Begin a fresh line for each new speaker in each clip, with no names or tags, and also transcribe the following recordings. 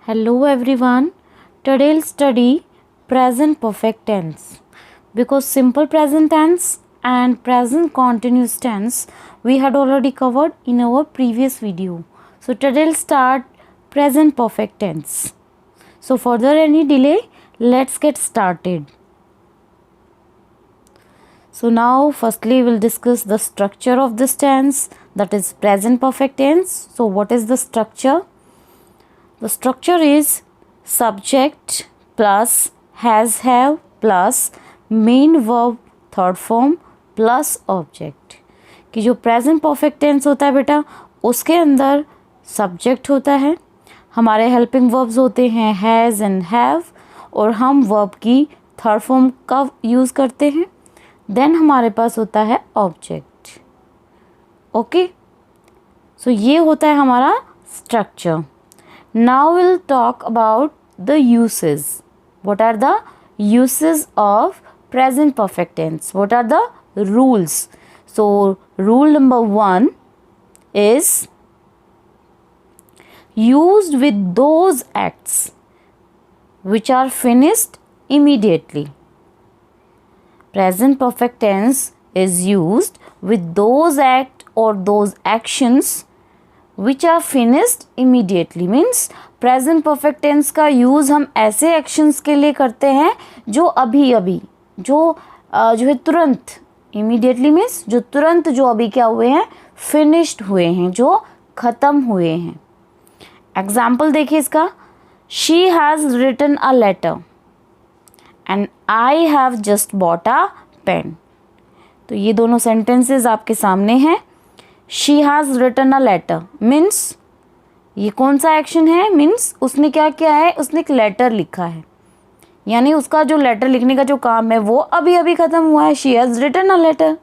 Hello everyone. Today we'll study present perfect tense because simple present tense and present continuous tense we had already covered in our previous video. So today we'll start present perfect tense. So further any delay, let's get started. So now firstly we'll discuss the structure of this tense, that is present perfect tense. So what is the structure? The structure is subject plus has have plus main verb third form plus object. कि जो present perfect tense होता है बेटा उसके अंदर subject होता है, हमारे हेल्पिंग वर्ब्स होते हैं हैज़ एंड हैव और हम वर्ब की थर्ड फॉर्म का यूज़ करते हैं. देन हमारे पास होता है ऑब्जेक्ट. ओके, सो ये होता है हमारा structure. Now we'll talk about the uses. What are the uses of present perfect tense? What are the rules? So rule number 1 is used with those acts which are finished immediately. Present perfect tense is used with those acts or those actions which are finished immediately. Means present perfect tense का use हम ऐसे actions के लिए करते हैं जो अभी अभी जो है तुरंत. इमीडिएटली मीन्स जो तुरंत जो अभी क्या हुए हैं, फिनिश्ड हुए हैं, जो ख़त्म हुए हैं. एग्जाम्पल देखिए इसका. She has written a letter and I have just bought a pen. तो ये दोनों सेंटेंसेस आपके सामने हैं. She has written a letter means ये कौन सा एक्शन है? मीन्स उसने क्या किया है, उसने एक लेटर लिखा है, यानी उसका जो लेटर लिखने का जो काम है वो अभी अभी ख़त्म हुआ है. She has written a letter.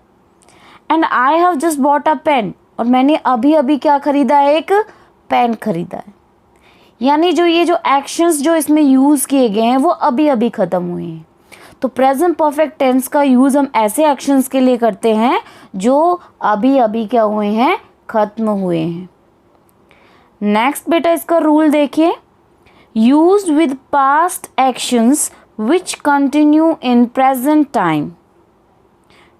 And I have just bought a pen, और मैंने अभी अभी क्या ख़रीदा है, एक पेन ख़रीदा है. यानी जो ये जो एक्शंस जो इसमें यूज़ किए गए हैं वो अभी अभी ख़त्म हुए हैं. तो प्रेजेंट परफेक्ट टेंस का यूज़ हम ऐसे एक्शंस के लिए करते हैं जो अभी अभी क्या हुए हैं, ख़त्म हुए हैं. नेक्स्ट बेटा इसका रूल देखिए. Used with past actions which continue in present time.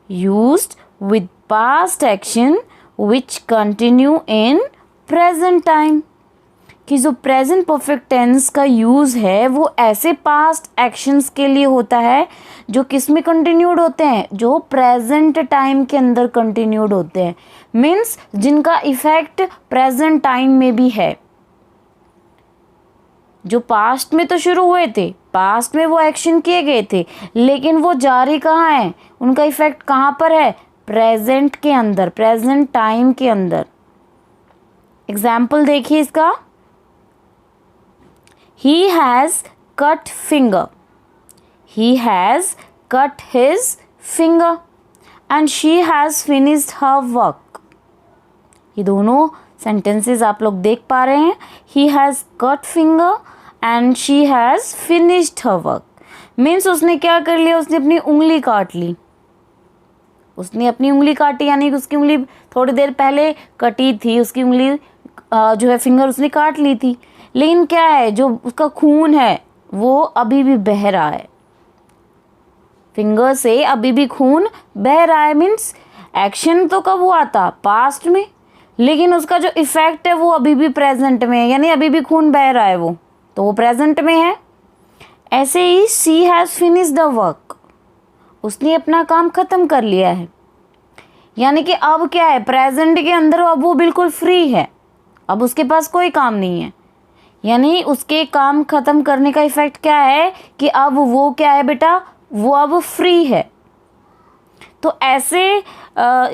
Used with past action which continue in present time. कि जो प्रेजेंट परफेक्ट टेंस का यूज़ है वो ऐसे पास्ट एक्शंस के लिए होता है जो किस में कंटिन्यूड होते हैं, जो प्रेजेंट टाइम के अंदर कंटिन्यूड होते हैं. मीन्स जिनका इफेक्ट प्रेजेंट टाइम में भी है. जो पास्ट में तो शुरू हुए थे, पास्ट में वो एक्शन किए गए थे, लेकिन वो जारी कहाँ है, उनका इफेक्ट कहाँ पर है, प्रेजेंट के अंदर, प्रेजेंट टाइम के अंदर. एग्जाम्पल देखिए इसका. He has cut finger. He has cut his finger. And she has finished her work. ये दोनों sentences आप लोग देख पा रहे हैं. He has cut finger and she has finished her work. Means उसने क्या कर लिया, उसने अपनी उंगली काट ली. उसने अपनी उंगली काटी, यानी कि उसकी उंगली थोड़ी देर पहले कटी थी, उसकी उंगली जो है फिंगर उसने काट ली थी. लेकिन क्या है, जो उसका खून है वो अभी भी बह रहा है. फिंगर से अभी भी खून बह रहा है. मीन्स एक्शन तो कब हुआ था, पास्ट में, लेकिन उसका जो इफेक्ट है वो अभी भी प्रेजेंट में है, यानी अभी भी खून बह रहा है, वो तो वो प्रेजेंट में है. ऐसे ही she has finished the work. उसने अपना काम ख़त्म कर लिया है, यानी कि अब क्या है, प्रेजेंट के अंदर अब वो बिल्कुल फ्री है, अब उसके पास कोई काम नहीं है. यानी उसके काम ख़त्म करने का इफ़ेक्ट क्या है कि अब वो क्या है बेटा, वो अब फ्री है. तो ऐसे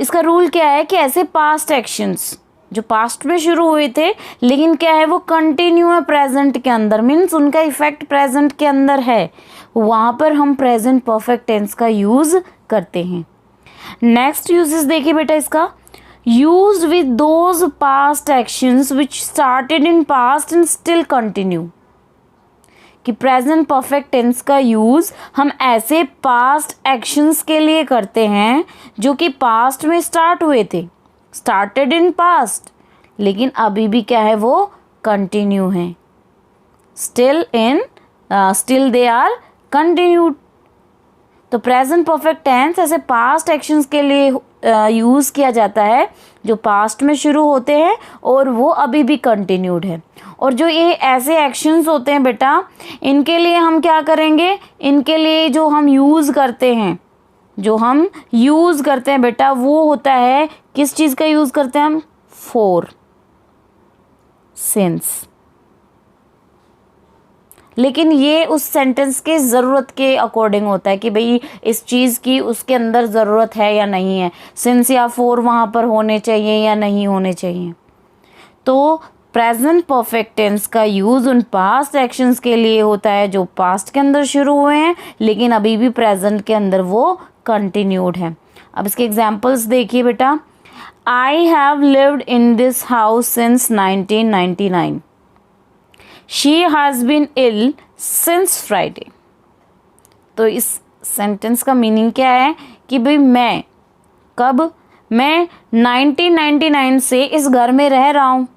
इसका रूल क्या है कि ऐसे पास्ट एक्शंस जो पास्ट में शुरू हुए थे लेकिन क्या है वो कंटिन्यू है प्रेजेंट के अंदर, मीन्स उनका इफ़ेक्ट प्रेजेंट के अंदर है, वहाँ पर हम प्रेजेंट परफेक्ट टेंस का यूज़ करते हैं. नेक्स्ट यूजेस देखिए बेटा इसका. Used with those past actions which started in past and still continue. कि प्रेजेंट परफेक्ट टेंस का यूज़ हम ऐसे पास्ट एक्शंस के लिए करते हैं जो कि पास्ट में स्टार्ट हुए थे, स्टार्टेड इन पास्ट, लेकिन अभी भी क्या है वो कंटिन्यू है. Still they are continued. तो प्रेजेंट परफेक्ट टेंस ऐसे पास्ट एक्शंस के लिए यूज़ किया जाता है जो पास्ट में शुरू होते हैं और वो अभी भी कंटिन्यूड है। और जो ये ऐसे एक्शंस होते हैं बेटा, इनके लिए हम क्या करेंगे, इनके लिए जो हम यूज़ करते हैं बेटा, वो होता है किस चीज़ का यूज़ करते हैं हम, फॉर, सिंस। लेकिन ये उस सेंटेंस के ज़रूरत के अकॉर्डिंग होता है कि भाई इस चीज़ की उसके अंदर ज़रूरत है या नहीं है, सिंस या फॉर वहाँ पर होने चाहिए या नहीं होने चाहिए। तो प्रेजेंट परफेक्ट टेंस का यूज़ उन पास्ट एक्शंस के लिए होता है जो पास्ट के अंदर शुरू हुए हैं लेकिन अभी भी प्रेजेंट के अंदर वो कंटिन्यूड है। अब इसके एग्जाम्पल्स देखिए बेटा। I have lived in this house since 1999। She has been ill since Friday। तो इस सेंटेंस का मीनिंग क्या है कि भाई मैं 1999 से इस घर में रह रहा हूँ।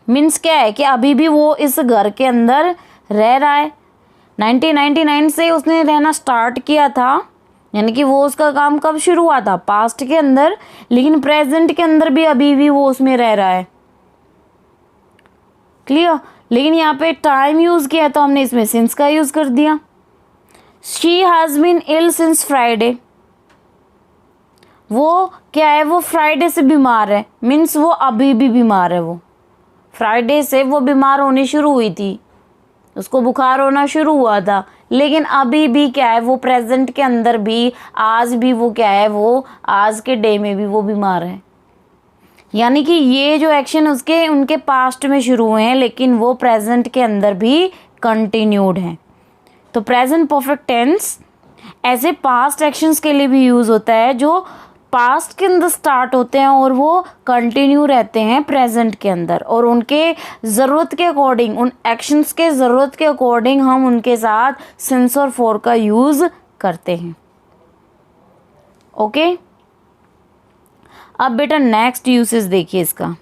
मीन्स क्या है कि अभी भी वो इस घर के अंदर रह रहा है। 1999 से उसने रहना स्टार्ट किया था, यानी कि वो उसका काम कब शुरू हुआ था, पास्ट के अंदर, लेकिन प्रेजेंट के अंदर भी अभी भी वो उसमें रह रहा है। क्लियर। लेकिन यहाँ पे टाइम यूज़ किया तो हमने इसमें सिंस का यूज़ कर दिया। She has been ill since Friday. वो क्या है, वो फ्राइडे से बीमार है, मीन्स वो अभी भी बीमार है। वो फ्राइडे से वो बीमार होनी शुरू हुई थी, उसको बुखार होना शुरू हुआ था, लेकिन अभी भी क्या है, वो प्रेजेंट के अंदर भी आज भी वो क्या है, वो आज के डे में भी वो बीमार है। यानी कि ये जो एक्शन उनके पास्ट में शुरू हुए हैं लेकिन वो प्रेजेंट के अंदर भी कंटिन्यूड हैं। तो प्रेजेंट परफेक्ट टेंस ऐसे पास्ट एक्शंस के लिए भी यूज़ होता है जो पास्ट के अंदर स्टार्ट होते हैं और वो कंटिन्यू रहते हैं प्रेजेंट के अंदर, और उनके ज़रूरत के अकॉर्डिंग, उन एक्शंस के ज़रूरत के अकॉर्डिंग हम उनके साथ सिंस और फॉर का यूज़ करते हैं। ओके। अब बेटा नेक्स्ट यूसेज देखिए इसका।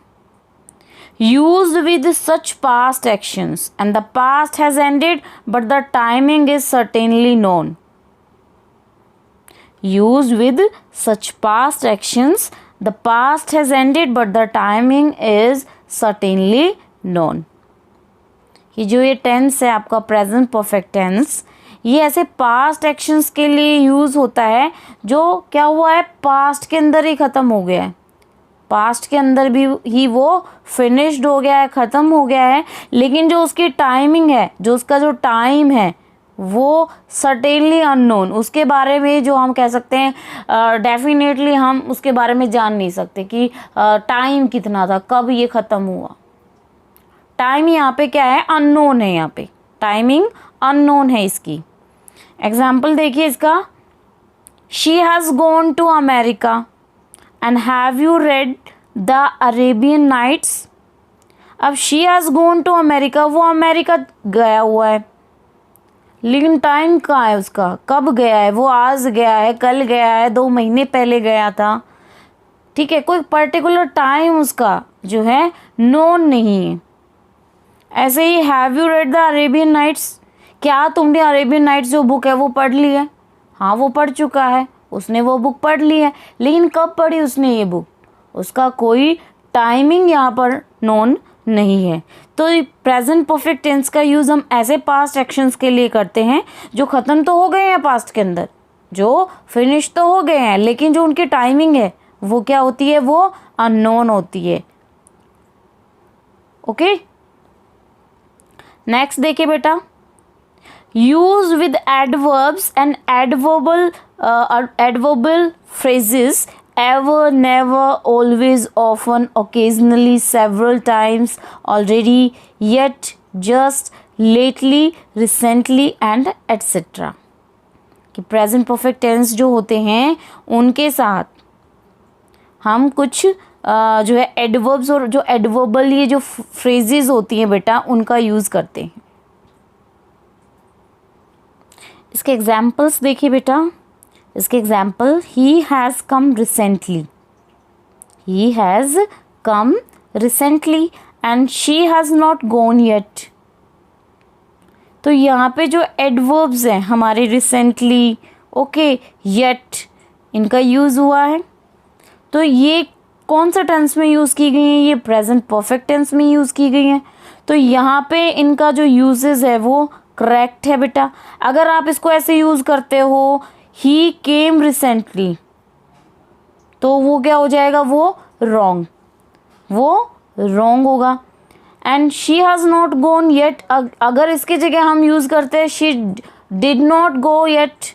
Use with such past actions and the past has ended but the timing is certainly known. Use with such past actions, the past has ended but the timing is certainly known. ये जो ये tense है आपका present perfect tense, ये ऐसे past actions के लिए use होता है जो क्या हुआ है, पास्ट के अंदर ही ख़त्म हो गया है, पास्ट के अंदर भी ही वो फिनिश्ड हो गया है, ख़त्म हो गया है, लेकिन जो उसकी टाइमिंग है, जो उसका जो टाइम है वो सर्टेनली अननोन, उसके बारे में जो हम कह सकते हैं डेफिनेटली हम उसके बारे में जान नहीं सकते कि टाइम कितना था, कब ये ख़त्म हुआ। टाइम यहाँ पे क्या है, अननोन है, यहाँ पे टाइमिंग अननोन है इसकी। एग्जाम्पल देखिए इसका। She has gone to America and have you read the Arabian nights. अब she has gone to America, वो अमेरिका गया हुआ है, लेकिन टाइम कहाँ है उसका, कब गया है, वो आज गया है, कल गया है, 2 महीने पहले गया था। ठीक है, कोई पर्टिकुलर टाइम उसका जो है नोन नहीं है। ऐसे ही have you read the Arabian Nights, क्या तुमने अरेबियन नाइट्स जो बुक है वो पढ़ ली है? हाँ, वो पढ़ चुका है, उसने वो बुक पढ़ ली है, लेकिन कब पढ़ी उसने ये बुक, उसका कोई टाइमिंग यहाँ पर नोन नहीं है। तो प्रेजेंट परफेक्ट टेंस का यूज़ हम ऐसे पास्ट एक्शंस के लिए करते हैं जो ख़त्म तो हो गए हैं पास्ट के अंदर, जो फिनिश तो हो गए हैं, लेकिन जो उनकी टाइमिंग है वो क्या होती है, वो अननोन होती है। ओके, नेक्स्ट देखिए बेटा। Use with adverbs and adverbial phrases ever, never, always, often, occasionally, several times, already, yet, just, lately, recently and etc. कि प्रेजेंट परफेक्ट टेंस जो होते हैं उनके साथ हम कुछ जो है एडवर्ब्स और जो एडवर्बल ये जो फ्रेजेस होती हैं बेटा उनका यूज़ करते हैं। इसके एग्जाम्पल्स देखिए बेटा। इसके example, he has come recently, he has come recently, and she has not gone yet, तो यहाँ पे जो एडवर्ब्स हैं हमारे रिसेंटली, ओके, येट, इनका यूज़ हुआ है। तो ये कौन सा टेंस में यूज़ की गई हैं? ये प्रेजेंट परफेक्ट टेंस में यूज़ की गई हैं। तो यहाँ पे इनका जो यूजेस है वो करेक्ट है बेटा। अगर आप इसको ऐसे यूज़ करते हो, ही केम रिसेंटली, तो वो क्या हो जाएगा? वो रॉन्ग होगा। And she has not gone yet, अगर इसकी जगह हम यूज़ करते हैं she did not go yet,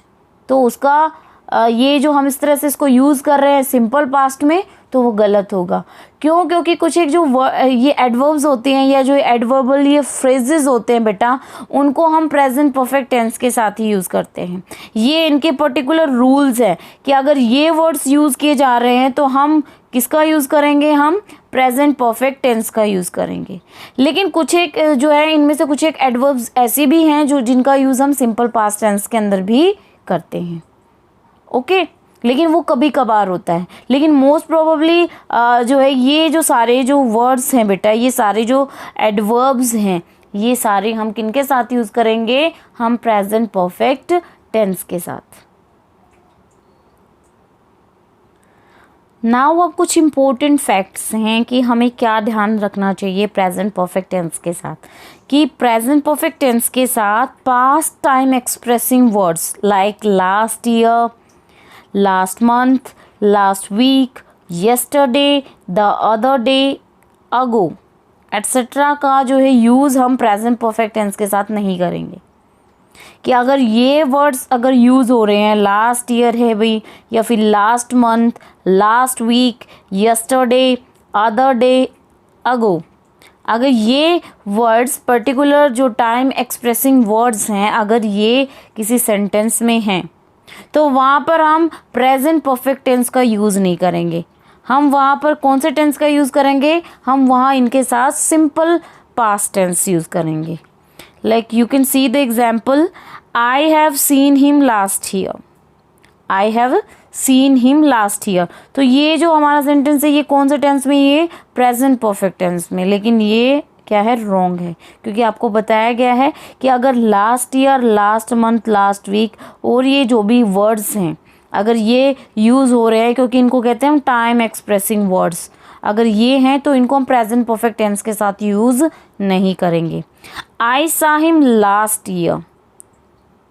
तो उसका ये जो हम इस तरह से इसको यूज़ कर रहे हैं सिंपल पास्ट में, तो वो गलत होगा। क्यों? क्योंकि कुछ एक जो ये एडवर्ब्स होते हैं या जो एडवर्बल ये फ्रेजेस होते हैं बेटा, उनको हम प्रेजेंट परफेक्ट टेंस के साथ ही यूज़ करते हैं। ये इनके पर्टिकुलर रूल्स हैं कि अगर ये वर्ड्स यूज़ किए जा रहे हैं तो हम किसका यूज़ करेंगे? हम प्रेजेंट परफेक्ट टेंस का यूज़ करेंगे। लेकिन कुछ एक जो है, इनमें से कुछ एक एडवर्ब्स ऐसे भी हैं जो जिनका यूज़ हम सिंपल पास्ट टेंस के अंदर भी करते हैं, ओके। लेकिन वो कभी कभार होता है। लेकिन मोस्ट प्रोबेबली जो है ये जो सारे जो वर्ड्स हैं बेटा, ये सारे जो एडवर्ब्स हैं, ये सारे हम किनके साथ यूज़ करेंगे? हम प्रेजेंट परफेक्ट टेंस के साथ। नाउ अब कुछ इम्पोर्टेंट फैक्ट्स हैं कि हमें क्या ध्यान रखना चाहिए प्रेजेंट परफेक्ट टेंस के साथ, कि प्रेजेंट परफेक्ट टेंस के साथ past time expressing words like last year, last month, last week, yesterday, the other day, ago etcetera का जो है यूज़ हम प्रेजेंट परफेक्ट टेंस के साथ नहीं करेंगे। कि अगर ये वर्ड्स अगर यूज़ हो रहे हैं, लास्ट ईयर है भाई, या फिर last month, last week, yesterday, other day, ago, अगर ये वर्ड्स पर्टिकुलर जो टाइम एक्सप्रेसिंग वर्ड्स हैं, अगर ये किसी सेंटेंस में हैं, तो वहाँ पर हम प्रेजेंट परफेक्ट टेंस का यूज़ नहीं करेंगे। हम वहाँ पर कौन से टेंस का यूज़ करेंगे? हम वहाँ इनके साथ सिंपल पास्ट टेंस यूज़ करेंगे। Like you can see the example, I have seen him last year. I have seen him last year. तो ये जो हमारा सेंटेंस है, ये कौन से टेंस में? ये प्रेजेंट परफेक्ट टेंस में। लेकिन ये क्या है? रॉन्ग है, क्योंकि आपको बताया गया है कि अगर last year, last month, last week और ये जो भी वर्ड्स हैं, अगर ये यूज़ हो रहे हैं, क्योंकि इनको कहते हैं हम टाइम एक्सप्रेसिंग वर्ड्स, अगर ये हैं तो इनको हम प्रेजेंट परफेक्ट टेंस के साथ यूज़ नहीं करेंगे। आई सा हिम लास्ट ईयर,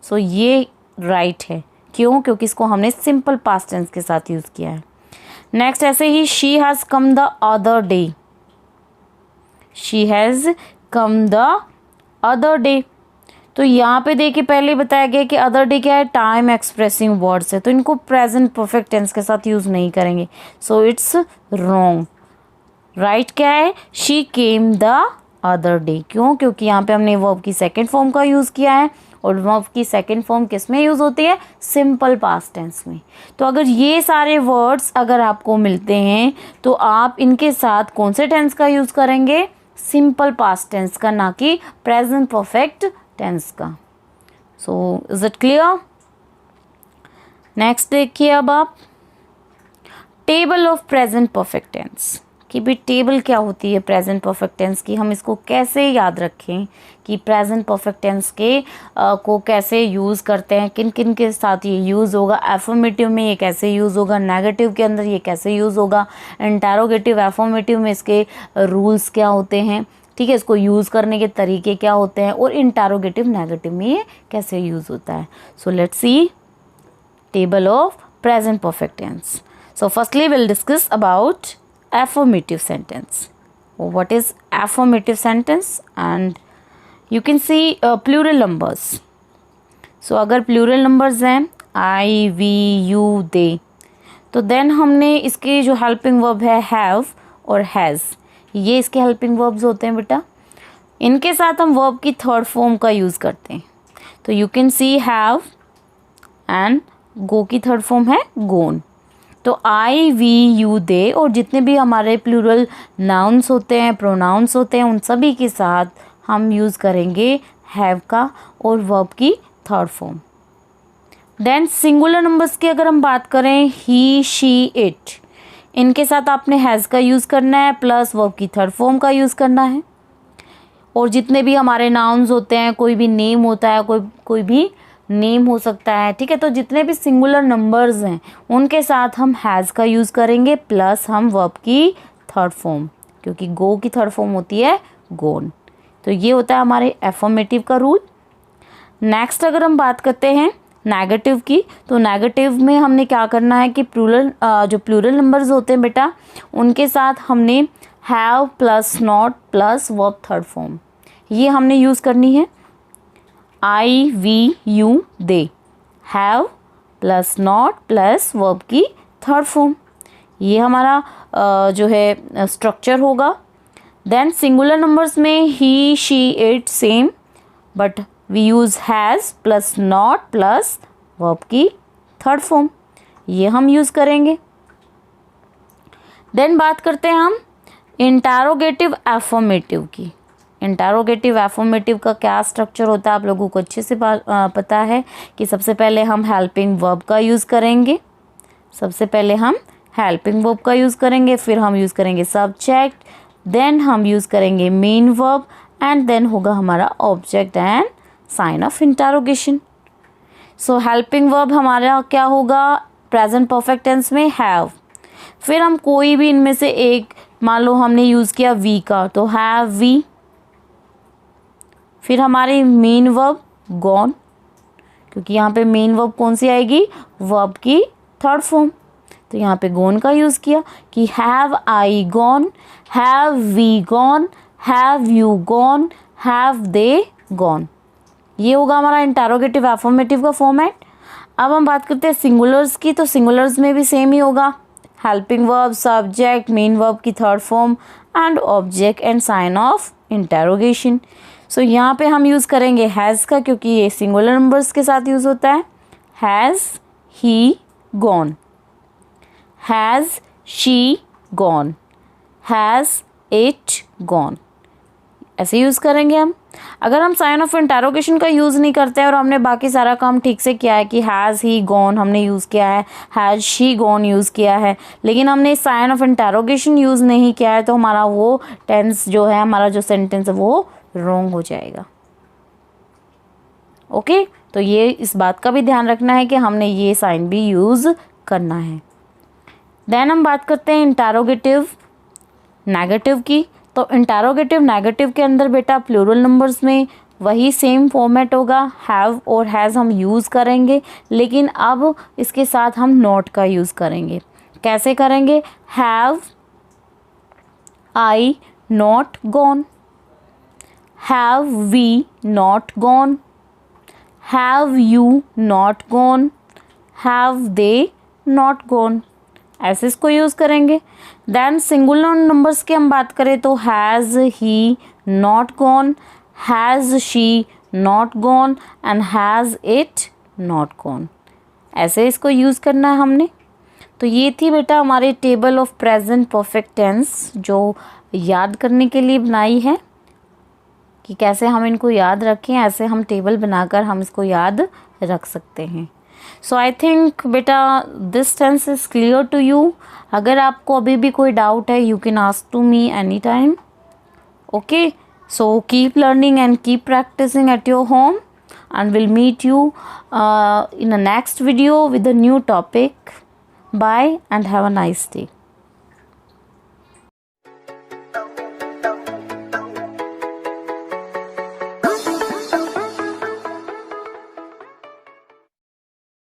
सो ये राइट है। क्यों? क्योंकि इसको हमने सिंपल पास्ट टेंस के साथ यूज़ किया है। नेक्स्ट ऐसे ही, she has come the other day, she has come the other day. तो यहाँ पे देखिए पहले बताया गया कि अदर डे क्या है? टाइम एक्सप्रेसिंग वर्ड्स है, तो इनको प्रेजेंट परफेक्ट टेंस के साथ यूज़ नहीं करेंगे। So it's wrong. राइट क्या है? She came the other day. क्यों? क्योंकि यहाँ पे हमने वर्ब की सेकेंड फॉर्म का यूज़ किया है, और वर्ब की सेकेंड फॉर्म किस में यूज़ होती है? सिंपल पास्ट टेंस में। तो अगर ये सारे वर्ड्स अगर आपको मिलते हैं, तो आप इनके साथ कौन से टेंस का यूज़ करेंगे? सिंपल पास्ट टेंस का, ना कि प्रेजेंट परफेक्ट टेंस का। So is it clear? Next देखिए अब आप, table of present perfect tense, कि भी टेबल क्या होती है प्रेजेंट परफेक्ट टेंस की, हम इसको कैसे याद रखें कि प्रेजेंट परफेक्ट टेंस के को कैसे यूज़ करते हैं, किन किन के साथ ये यूज़ होगा, एफर्मेटिव में ये कैसे यूज़ होगा, नेगेटिव के अंदर ये कैसे यूज़ होगा, इंटरोगेटिव एफर्मेटिव में इसके रूल्स क्या होते हैं, ठीक है, इसको यूज़ करने के तरीके क्या होते हैं, और इंटरोगेटिव नेगेटिव में ये कैसे यूज़ होता है। So let's see table of present perfect tense. So firstly we'll discuss about affirmative sentence. What is affirmative sentence? And you can see plural numbers. So अगर plural numbers हैं I, we, you, they, तो then हमने इसके जो helping verb है have और has, ये इसके helping verbs होते हैं बेटा. इनके साथ हम verb की third form का यूज़ करते हैं. तो you can see have and go की third form है gone. तो आई, वी, यू, दे और जितने भी हमारे प्लूरल नाउन्स होते हैं, प्रोनाउंस होते हैं, उन सभी के साथ हम यूज़ करेंगे हैव का और वर्ब की third form. Then singular numbers की अगर हम बात करें, ही, शी, इट, इनके साथ आपने हैज़ का यूज़ करना है प्लस वर्ब की थर्ड फॉर्म का यूज़ करना है. और जितने भी हमारे नाउन्स होते हैं, कोई भी नेम होता है, कोई भी नेम हो सकता है, ठीक है। तो जितने भी सिंगुलर नंबर्स हैं उनके साथ हम हैज़ का यूज़ करेंगे, प्लस हम वर्ब की थर्ड फॉर्म, क्योंकि गो की थर्ड फॉर्म होती है गोन। तो ये होता है हमारे एफर्मेटिव का रूल। नेक्स्ट अगर हम बात करते हैं नेगेटिव की, तो नेगेटिव में हमने क्या करना है कि जो प्लूरल नंबर्स होते हैं बेटा, उनके साथ हमने have plus not plus verb third form, ये हमने यूज़ करनी है। I, we, you, they, have plus not plus verb की थर्ड फॉर्म, ये हमारा जो है स्ट्रक्चर होगा। देन सिंगुलर नंबर्स में he, she, it, same, but we use has plus not plus verb की थर्ड फॉर्म, ये हम यूज़ करेंगे। देन बात करते हैं हम इंटरोगेटिव एफर्मेटिव की। इंटरोगेटिव एफर्मेटिव का क्या स्ट्रक्चर होता है आप लोगों को अच्छे से पता है कि सबसे पहले हम हेल्पिंग वर्ब का यूज़ करेंगे, फिर हम यूज़ करेंगे सब्जेक्ट, देन हम यूज़ करेंगे मेन वर्ब, एंड देन होगा हमारा object and sign of interrogation. So helping verb हमारा क्या होगा प्रेजेंट परफेक्ट टेंस में हैव, फिर हम कोई भी इनमें से एक, मान लो हमने यूज़ किया वी का, तो हैव वी, फिर हमारी मेन वर्ब गॉन, क्योंकि यहाँ पे मेन वर्ब कौन सी आएगी, वर्ब की थर्ड फॉर्म, तो यहाँ पे गॉन का यूज़ किया कि have I gone, have we gone, have you gone, have they gone, ये होगा हमारा इंटरोगेटिव एफर्मेटिव का फॉर्मेट। अब हम बात करते हैं सिंगुलर्स की, तो सिंगुलर्स में भी सेम ही होगा, helping verb, subject, main verb की third form and object and sign of interrogation. So यहाँ पे हम यूज़ करेंगे हैज़ का, क्योंकि ये सिंगुलर नंबर्स के साथ यूज़ होता है। Has he gone, has she gone, has it gone, ऐसे यूज़ करेंगे हम। अगर हम साइन ऑफ इंटरोगेशन का यूज़ नहीं करते हैं और हमने बाकी सारा काम ठीक से किया है कि हैज़ ही गॉन हमने यूज़ किया है, हैज़ शी गॉन यूज़ किया है, लेकिन हमने साइन ऑफ इंटरोगेशन यूज़ नहीं किया है, तो हमारा वो टेंस जो है, हमारा जो सेंटेंस है वो रॉन्ग हो जाएगा। ओके, तो ये इस बात का भी ध्यान रखना है कि हमने ये साइन भी यूज़ करना है। देन हम बात करते हैं इंटरोगेटिव नेगेटिव की। तो इंटरोगेटिव नेगेटिव के अंदर बेटा प्लूरल नंबर्स में वही सेम फॉर्मेट होगा, हैव और हैज़ हम यूज़ करेंगे, लेकिन अब इसके साथ हम नॉट का यूज़ करेंगे। कैसे करेंगे, have I not gone, have we not gone, have you not gone, have they not gone, ऐसे इसको यूज़ करेंगे। देन सिंगुलर नंबर्स की हम बात करें तो has he not gone, has she not gone and has it not gone, ऐसे इसको यूज़ करना है हमने। तो ये थी बेटा हमारी table of present perfect tense, जो याद करने के लिए बनाई है कि कैसे हम इनको याद रखें, ऐसे हम टेबल बनाकर हम इसको याद रख सकते हैं। सो आई थिंक बेटा this tense is clear to you. अगर आपको अभी भी कोई डाउट है, you can ask to me any time. Okay, so keep learning and keep practicing at your home, and we'll meet you in the next video with a new topic. Bye and have a nice day.